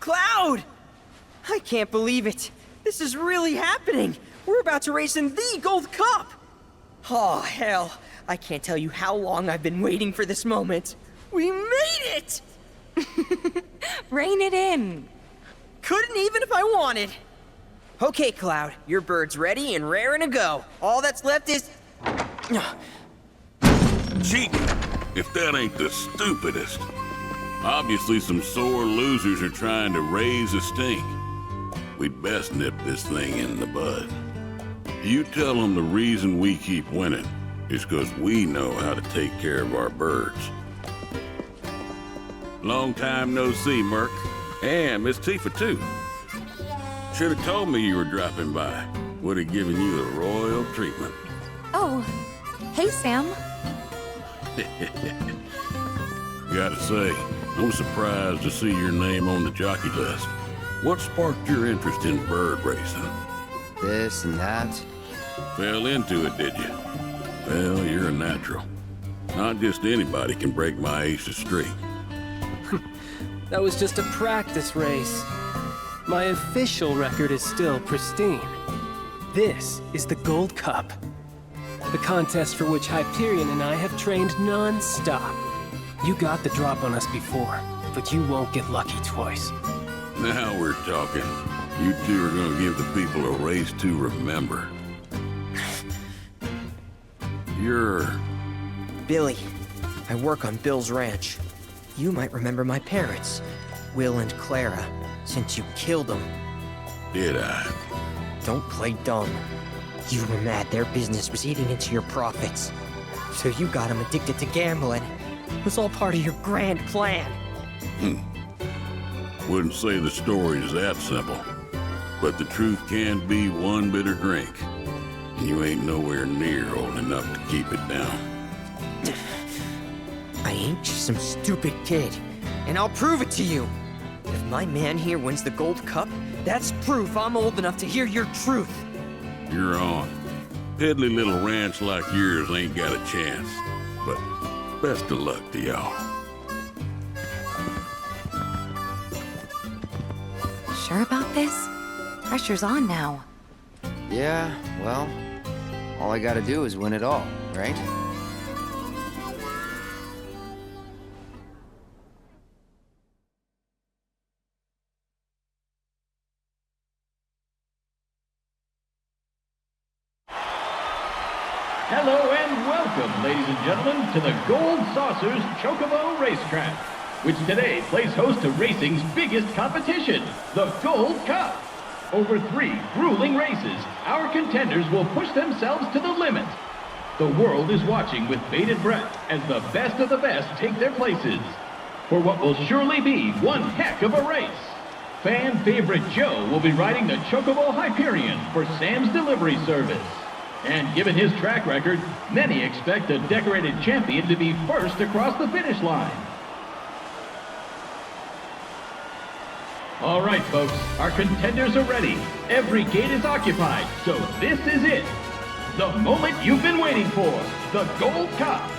Cloud! I can't believe it. This is really happening. We're about to race in the Gold Cup. Oh, hell. I can't tell you how long I've been waiting for this moment. We made it! Rein it in. Couldn't even if I wanted. Okay, Cloud, your bird's ready and raring to go. All that's left is... Cheating, if that ain't the stupidest. Obviously some sore losers are trying to raise a stink. We'd best nip this thing in the bud. You tell them the reason we keep winning is because we know how to take care of our birds. Long time no see, Merc. And Miss Tifa, too. Should have told me you were dropping by. Would have given you the royal treatment. Oh, hey, Sam. Gotta say, I'm surprised to see your name on the jockey list. What sparked your interest in bird racing? This and that. Fell into it, did you? Well, you're a natural. Not just anybody can break my aces streak. That was just a practice race. My official record is still pristine. This is the Gold Cup. The contest for which Hyperion and I have trained non-stop. You got the drop on us before, but you won't get lucky twice. Now we're talking. You two are gonna give the people a race to remember. You're... Billy. I work on Bill's ranch. You might remember my parents, Will and Clara, since you killed them. Did I? Don't play dumb. You were mad their business was eating into your profits. So you got them addicted to gambling. It was all part of your grand plan. Wouldn't say the story's that simple. But the truth can be one bitter drink. You ain't nowhere near old enough to keep it down. I ain't just some stupid kid, and I'll prove it to you. If my man here wins the Gold Cup, that's proof I'm old enough to hear your truth. You're on. Piddly little ranch like yours ain't got a chance. But best of luck to y'all. Sure about this? Pressure's on now. Yeah, well, all I gotta do is win it all, right? Hello and welcome, ladies and gentlemen, to the Gold Saucer's Chocobo Racetrack, which today plays host to racing's biggest competition, the Gold Cup. Over 3 grueling races, our contenders will push themselves to the limit. The world is watching with bated breath as the best of the best take their places for what will surely be one heck of a race. Fan favorite Joe will be riding the Chocobo Hyperion for Sam's delivery service. And given his track record, many expect the decorated champion to be first across the finish line. All right, folks, our contenders are ready. Every gate is occupied, so this is it. The moment you've been waiting for, the Gold Cup.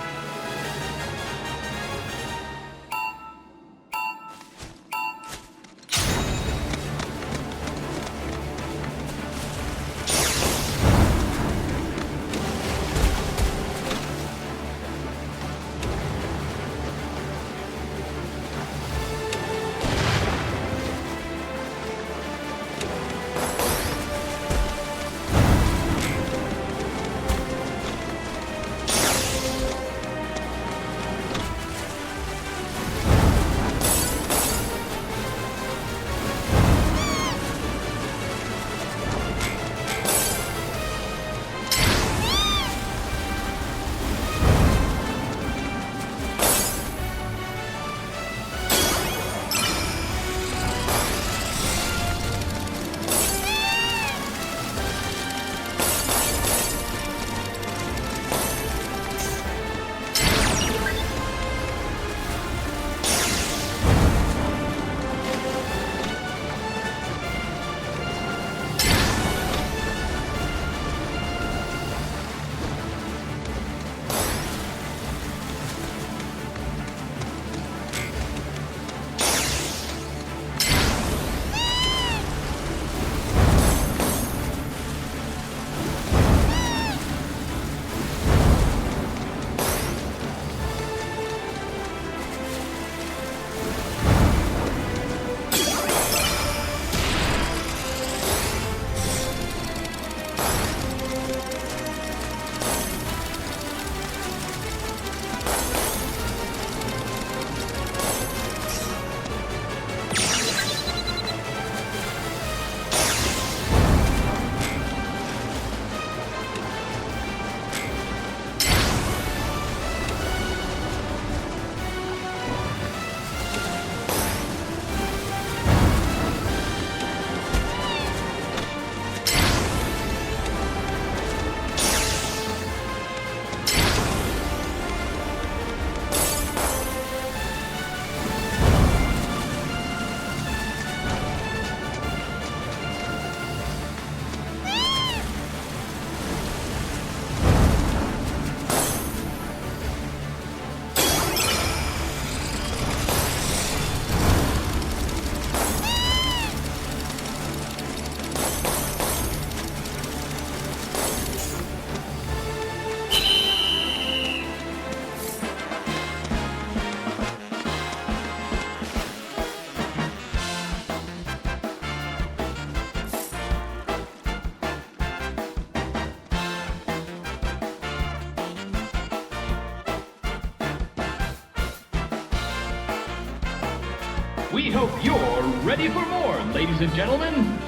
We hope you're ready for more, ladies and gentlemen.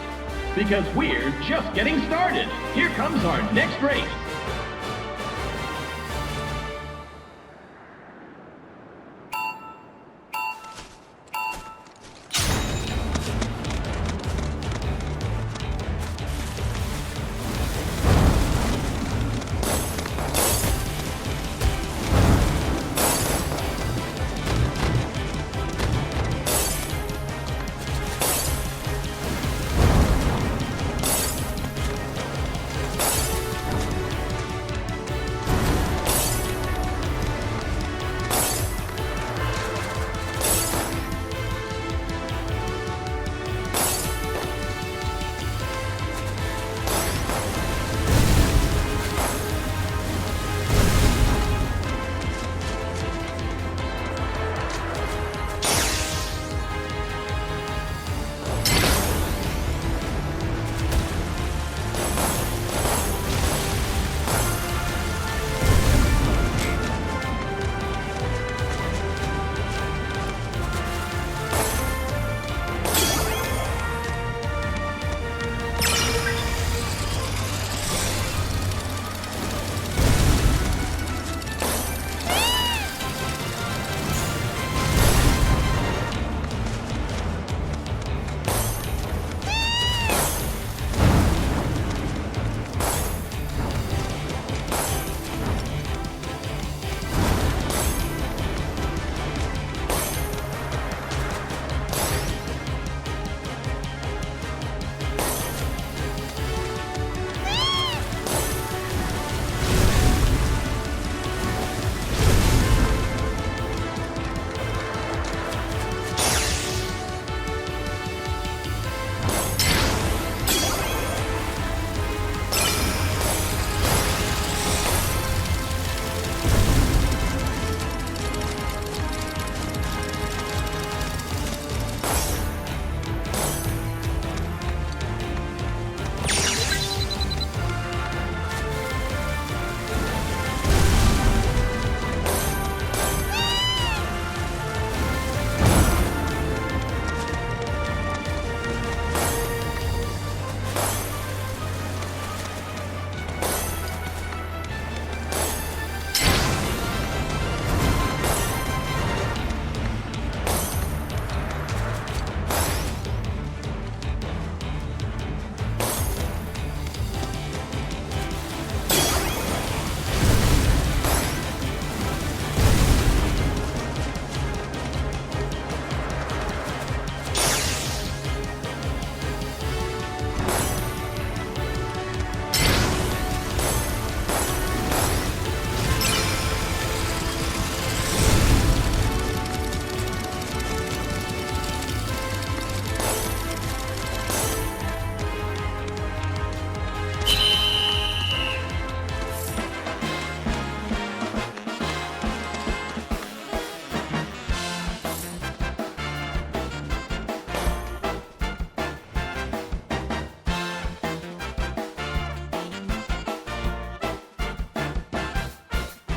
Because we're just getting started. Here comes our next race.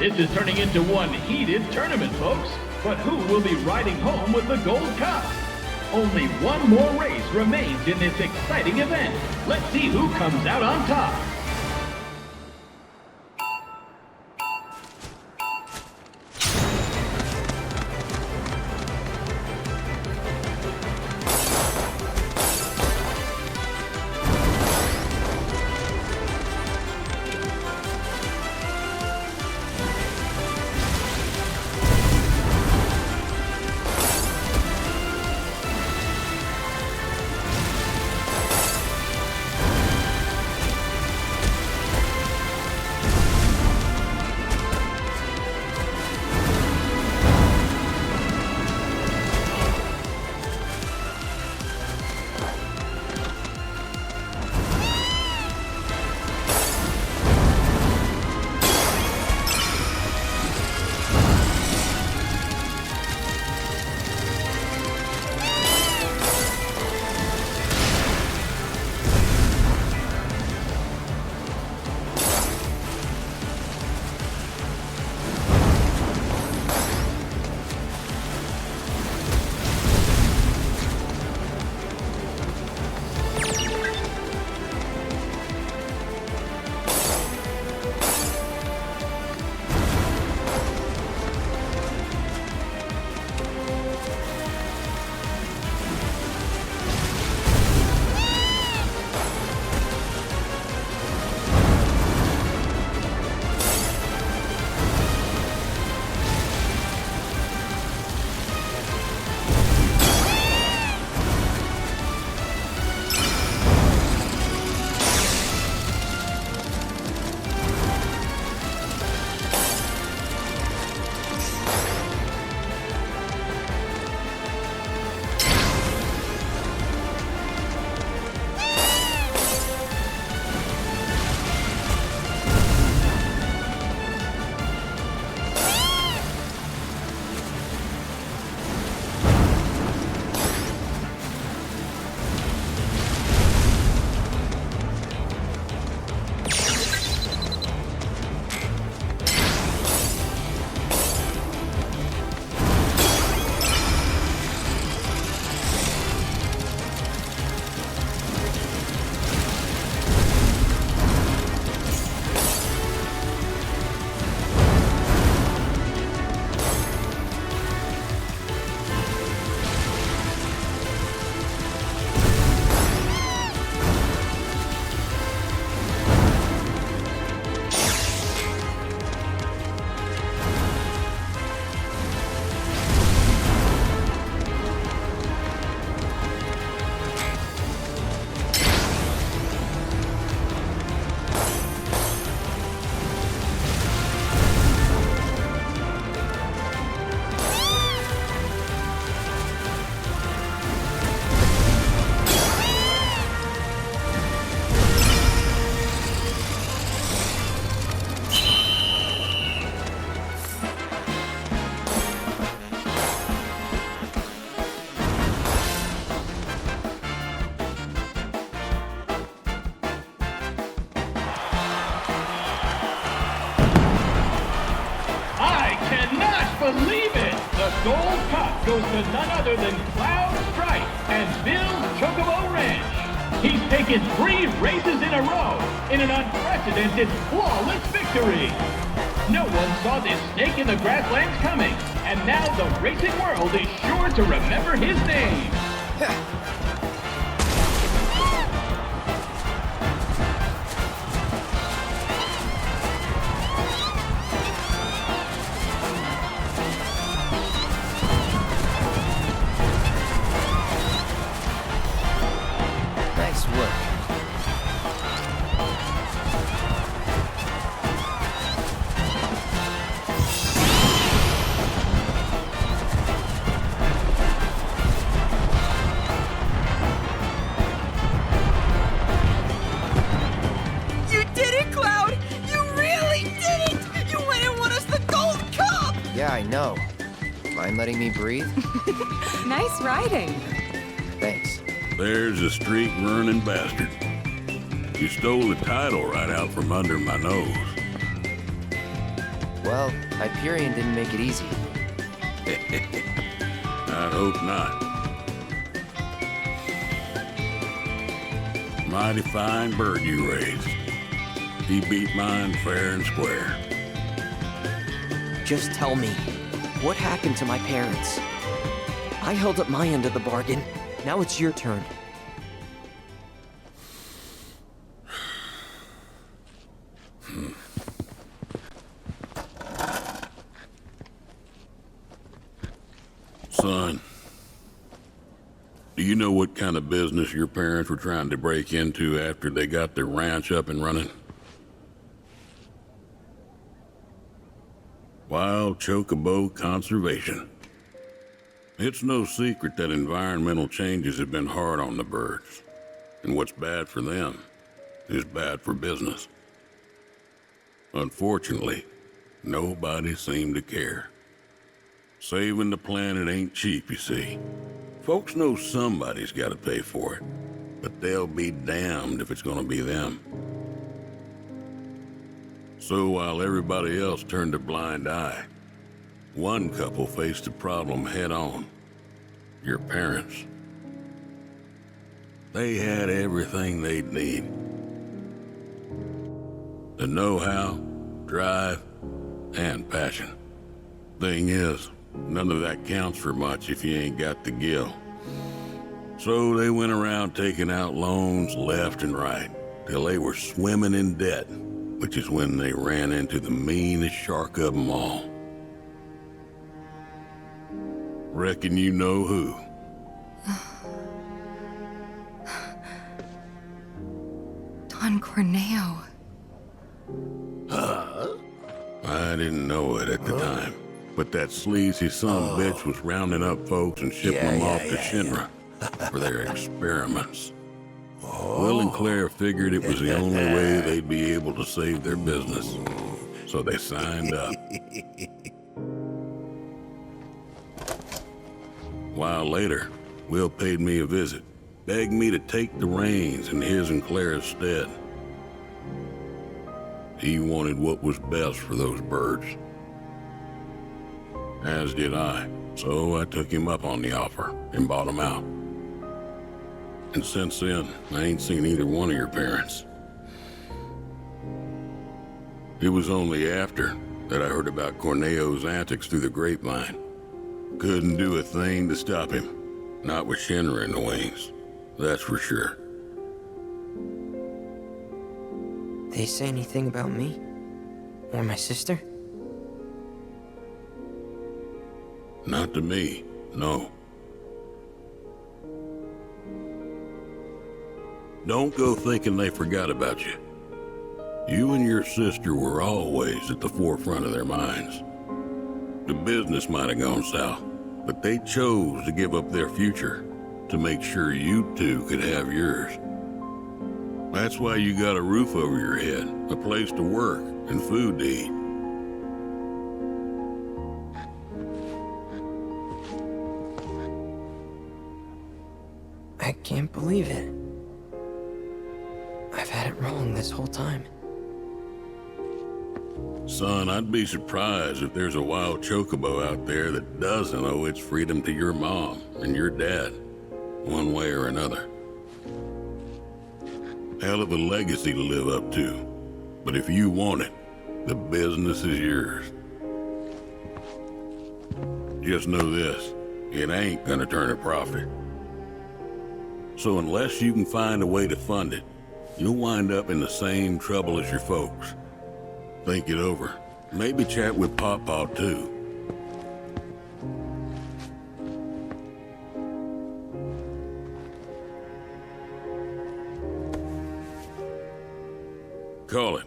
This is turning into one heated tournament, folks. But who will be riding home with the Gold Cup? Only one more race remains in this exciting event. Let's see who comes out on top. believe it! The Gold Cup goes to none other than Cloud Stripe and Bill's Chocobo Ranch. He's taken 3 races in a row in an unprecedented, flawless victory. No one saw this snake in the grasslands coming, and now the racing world is sure to remember his name. Nice work. You did it, Cloud! You really did it! You went and won us the Gold Cup! Yeah, I know. Mind letting me breathe? Nice riding. Thanks. There's a streak-running bastard. You stole the title right out from under my nose. Well, Hyperion didn't make it easy. I hope not. Mighty fine bird you raised. He beat mine fair and square. Just tell me, what happened to my parents? I held up my end of the bargain. Now it's your turn. Son, do you know what kind of business your parents were trying to break into after they got their ranch up and running? Wild Chocobo conservation. It's no secret that environmental changes have been hard on the birds, and what's bad for them is bad for business. Unfortunately, nobody seemed to care. Saving the planet ain't cheap, you see. Folks know somebody's got to pay for it, but they'll be damned if it's gonna be them. So while everybody else turned a blind eye, one couple faced the problem head on. Your parents. They had everything they'd need. The know-how, drive, and passion. Thing is, none of that counts for much if you ain't got the gill. So they went around taking out loans left and right, till they were swimming in debt, which is when they ran into the meanest shark of them all. Reckon you know who. Don Corneo. I didn't know it at the time, but that sleazy son-of-a-bitch was rounding up folks and shipping them off to Shinra for their experiments. Will and Claire figured it was the only way they'd be able to save their business, so they signed up. A while later, Will paid me a visit, begged me to take the reins in his and Claire's stead. He wanted what was best for those birds. As did I, so I took him up on the offer and bought him out. And since then, I ain't seen either one of your parents. It was only after that I heard about Corneo's antics through the grapevine. Couldn't do a thing to stop him. Not with Shinra in the wings, that's for sure. They say anything about me? Or my sister? Not to me, no. Don't go thinking they forgot about you. You and your sister were always at the forefront of their minds. The business might have gone south, but they chose to give up their future to make sure you two could have yours. That's why you got a roof over your head, a place to work, and food to eat. I can't believe it. I've had it wrong this whole time. Son, I'd be surprised if there's a wild chocobo out there that doesn't owe its freedom to your mom and your dad, one way or another. Hell of a legacy to live up to, but if you want it, the business is yours. Just know this, it ain't gonna turn a profit. So unless you can find a way to fund it, you'll wind up in the same trouble as your folks. Think it over. Maybe chat with Pawpaw too. Call it.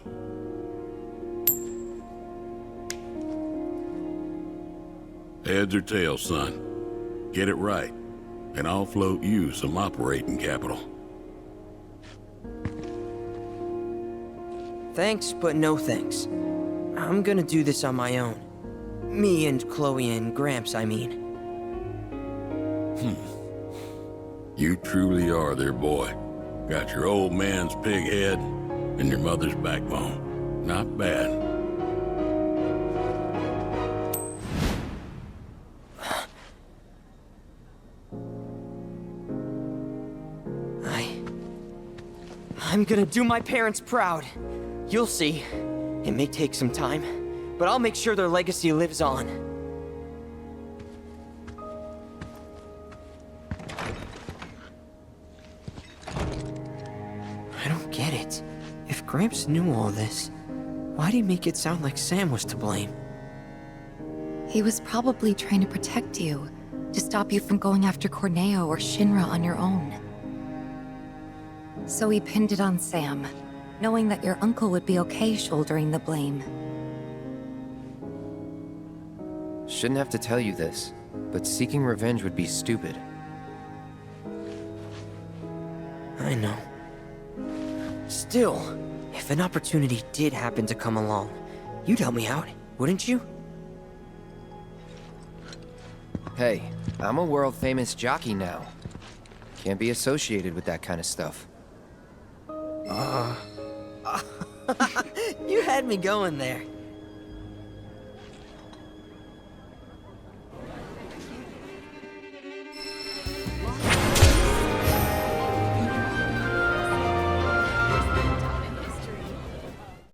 Heads or tails, son. Get it right, and I'll float you some operating capital. Thanks, but no thanks. I'm gonna do this on my own. Me and Chloe and Gramps, I mean. You truly are their boy. Got your old man's pig head and your mother's backbone. Not bad. I'm gonna do my parents proud. You'll see. It may take some time, but I'll make sure their legacy lives on. I don't get it. If Gramps knew all this, why'd he make it sound like Sam was to blame? He was probably trying to protect you, to stop you from going after Corneo or Shinra on your own. So he pinned it on Sam, knowing that your uncle would be okay shouldering the blame. Shouldn't have to tell you this, but seeking revenge would be stupid. I know. Still, if an opportunity did happen to come along, you'd help me out, wouldn't you? Hey, I'm a world-famous jockey now. Can't be associated with that kind of stuff. You had me going there.